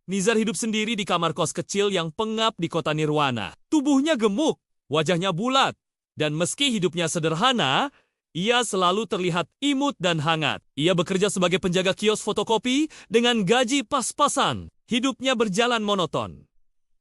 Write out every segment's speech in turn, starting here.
Nizar hidup sendiri di kamar kos kecil yang pengap di kota Nirwana. Tubuhnya gemuk, wajahnya bulat, dan meski hidupnya sederhana, ia selalu terlihat imut dan hangat. Ia bekerja sebagai penjaga kios fotokopi dengan gaji pas-pasan. Hidupnya berjalan monoton.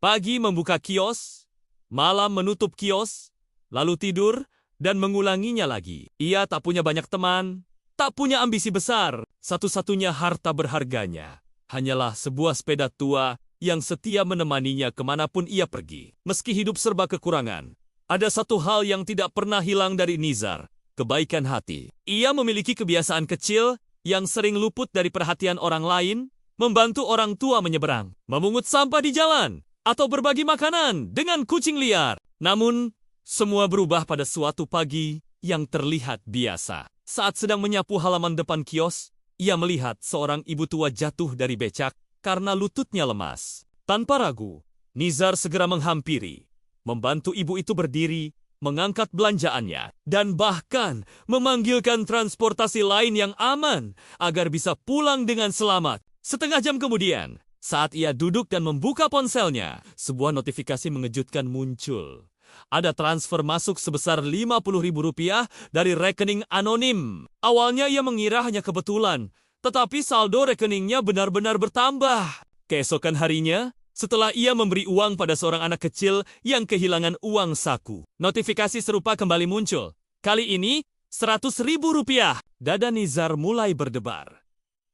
Pagi membuka kios, malam menutup kios, lalu tidur dan mengulanginya lagi. Ia tak punya banyak teman, tak punya ambisi besar. Satu-satunya harta berharganya hanyalah sebuah sepeda tua yang setia menemaninya kemanapun ia pergi. Meski hidup serba kekurangan, ada satu hal yang tidak pernah hilang dari Nizar, kebaikan hati. Ia memiliki kebiasaan kecil yang sering luput dari perhatian orang lain, membantu orang tua menyeberang, memungut sampah di jalan, atau berbagi makanan dengan kucing liar. Namun, semua berubah pada suatu pagi yang terlihat biasa. Saat sedang menyapu halaman depan kios, ia melihat seorang ibu tua jatuh dari becak karena lututnya lemas. Tanpa ragu, Nizar segera menghampiri, membantu ibu itu berdiri, mengangkat belanjaannya, dan bahkan memanggilkan transportasi lain yang aman agar bisa pulang dengan selamat. Setengah jam kemudian, saat ia duduk dan membuka ponselnya, sebuah notifikasi mengejutkan muncul. Ada transfer masuk sebesar Rp50.000 dari rekening anonim. Awalnya ia mengira hanya kebetulan, tetapi saldo rekeningnya benar-benar bertambah. Keesokan harinya, setelah ia memberi uang pada seorang anak kecil yang kehilangan uang saku, notifikasi serupa kembali muncul. Kali ini, Rp100.000. Dada Nizar mulai berdebar.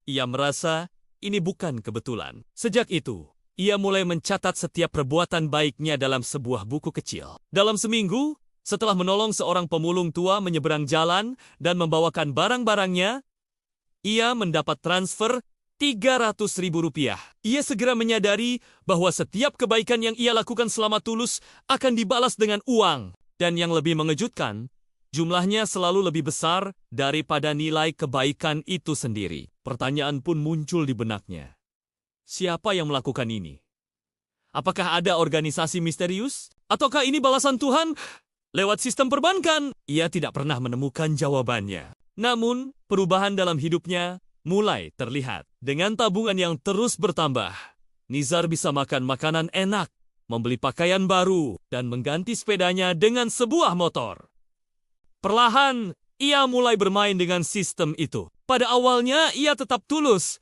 Ia merasa ini bukan kebetulan. Sejak itu, ia mulai mencatat setiap perbuatan baiknya dalam sebuah buku kecil. Dalam seminggu, setelah menolong seorang pemulung tua menyeberang jalan dan membawakan barang-barangnya, ia mendapat transfer Rp300.000. Ia segera menyadari bahwa setiap kebaikan yang ia lakukan selama tulus akan dibalas dengan uang. Dan yang lebih mengejutkan, jumlahnya selalu lebih besar daripada nilai kebaikan itu sendiri. Pertanyaan pun muncul di benaknya. Siapa yang melakukan ini? Apakah ada organisasi misterius? Ataukah ini balasan Tuhan lewat sistem perbankan? Ia tidak pernah menemukan jawabannya. Namun, perubahan dalam hidupnya mulai terlihat. Dengan tabungan yang terus bertambah, Nizar bisa makan makanan enak, membeli pakaian baru, dan mengganti sepedanya dengan sebuah motor. Perlahan, ia mulai bermain dengan sistem itu. Pada awalnya, ia tetap tulus.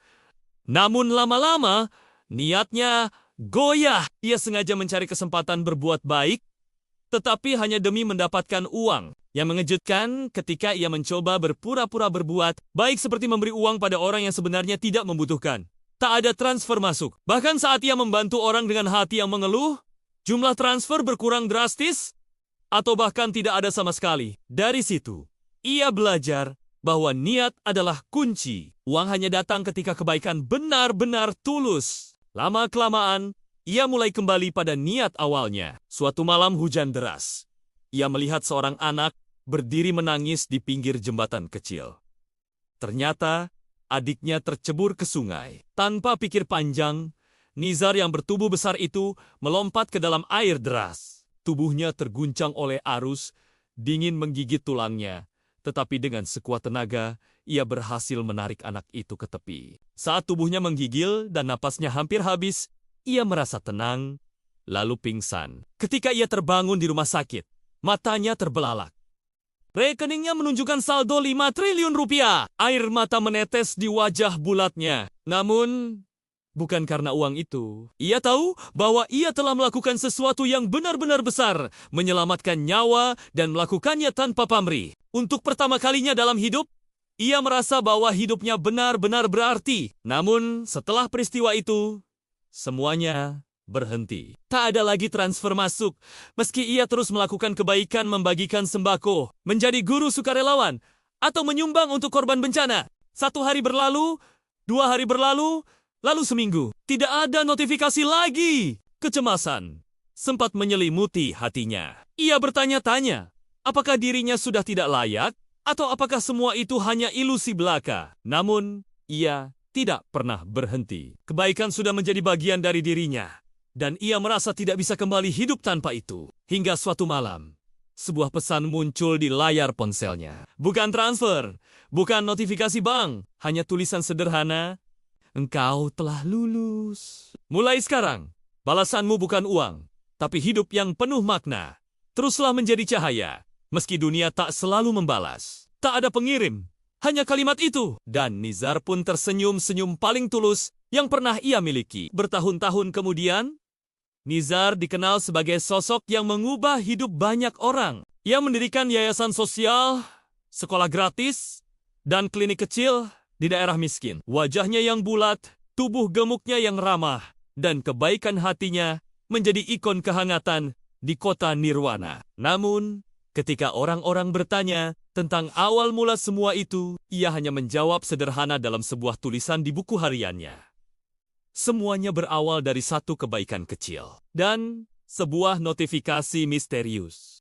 Namun lama-lama, niatnya goyah. Ia sengaja mencari kesempatan berbuat baik, tetapi hanya demi mendapatkan uang. Yang mengejutkan ketika ia mencoba berpura-pura berbuat baik seperti memberi uang pada orang yang sebenarnya tidak membutuhkan. Tak ada transfer masuk. Bahkan saat ia membantu orang dengan hati yang mengeluh, jumlah transfer berkurang drastis, atau bahkan tidak ada sama sekali. Dari situ, ia belajar bahwa niat adalah kunci. Uang hanya datang ketika kebaikan benar-benar tulus. Lama-kelamaan, ia mulai kembali pada niat awalnya. Suatu malam hujan deras. Ia melihat seorang anak berdiri menangis di pinggir jembatan kecil. Ternyata, adiknya tercebur ke sungai. Tanpa pikir panjang, Nizar yang bertubuh besar itu melompat ke dalam air deras. Tubuhnya terguncang oleh arus, dingin menggigit tulangnya. Tetapi dengan sekuat tenaga, ia berhasil menarik anak itu ke tepi. Saat tubuhnya menggigil dan napasnya hampir habis, ia merasa tenang, lalu pingsan. Ketika ia terbangun di rumah sakit, matanya terbelalak. Rekeningnya menunjukkan saldo Rp5 triliun. Air mata menetes di wajah bulatnya. Namun, bukan karena uang itu. Ia tahu bahwa ia telah melakukan sesuatu yang benar-benar besar, menyelamatkan nyawa dan melakukannya tanpa pamrih. Untuk pertama kalinya dalam hidup, ia merasa bahwa hidupnya benar-benar berarti. Namun, setelah peristiwa itu, semuanya berhenti. Tak ada lagi transfer masuk, meski ia terus melakukan kebaikan membagikan sembako, menjadi guru sukarelawan, atau menyumbang untuk korban bencana. 1 hari berlalu, 2 hari berlalu, lalu seminggu. Tidak ada notifikasi lagi. Kecemasan sempat menyelimuti hatinya. Ia bertanya-tanya, apakah dirinya sudah tidak layak, atau apakah semua itu hanya ilusi belaka? Namun, ia tidak pernah berhenti. Kebaikan sudah menjadi bagian dari dirinya, dan ia merasa tidak bisa kembali hidup tanpa itu. Hingga suatu malam, sebuah pesan muncul di layar ponselnya. Bukan transfer, bukan notifikasi bank, hanya tulisan sederhana, "Engkau telah lulus." Mulai sekarang, balasanmu bukan uang, tapi hidup yang penuh makna. Teruslah menjadi cahaya, meski dunia tak selalu membalas. Tak ada pengirim, hanya kalimat itu. Dan Nizar pun tersenyum senyum paling tulus yang pernah ia miliki. Bertahun-tahun kemudian, Nizar dikenal sebagai sosok yang mengubah hidup banyak orang. Ia mendirikan yayasan sosial, sekolah gratis, dan klinik kecil di daerah miskin. Wajahnya yang bulat, tubuh gemuknya yang ramah, dan kebaikan hatinya menjadi ikon kehangatan di kota Nirwana. Namun, ketika orang-orang bertanya tentang awal mula semua itu, ia hanya menjawab sederhana dalam sebuah tulisan di buku hariannya. Semuanya berawal dari satu kebaikan kecil dan sebuah notifikasi misterius.